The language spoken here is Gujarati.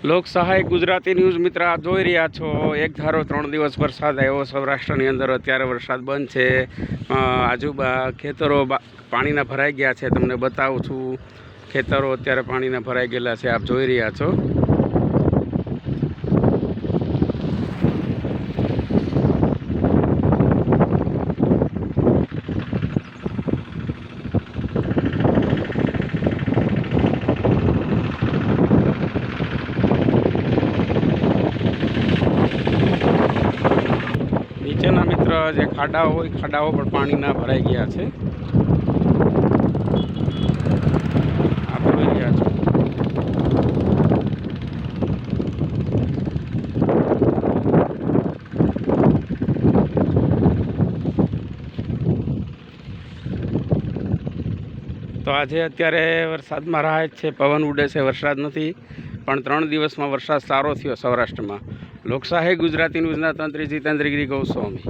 લોક સહાય ગુજરાતી ન્યૂઝ મિત્ર આપ જોઈ રહ્યા છો। એક ધારો 3 દિવસ વરસાદ આવ્યો સૌરાષ્ટ્રની અંદર। અત્યારે વરસાદ બંધ છે। ખેતરો પાણીના ભરાઈ ગયા છે। તમને બતાવું છું, ખેતરો અત્યારે પાણીના ભરાઈ ગયેલા છે, આપ જોઈ રહ્યા છો। નીચેના મિત્ર જે ખાડાઓ હોય, ખાડાઓ પણ પાણીના ભરાઈ ગયા છે, આપ જોઈ રહ્યા છો। તો આજે અત્યારે વરસાદમાં રાહત છે, પવન ઉડે છે, વરસાદ નથી, પણ 3 દિવસમાં વરસાદ સારો થયો સૌરાષ્ટ્રમાં। લોકશાહી ગુજરાતી ન્યૂઝના તંત્રી જીતેન્દ્રગીરી ગૌસ્વામી।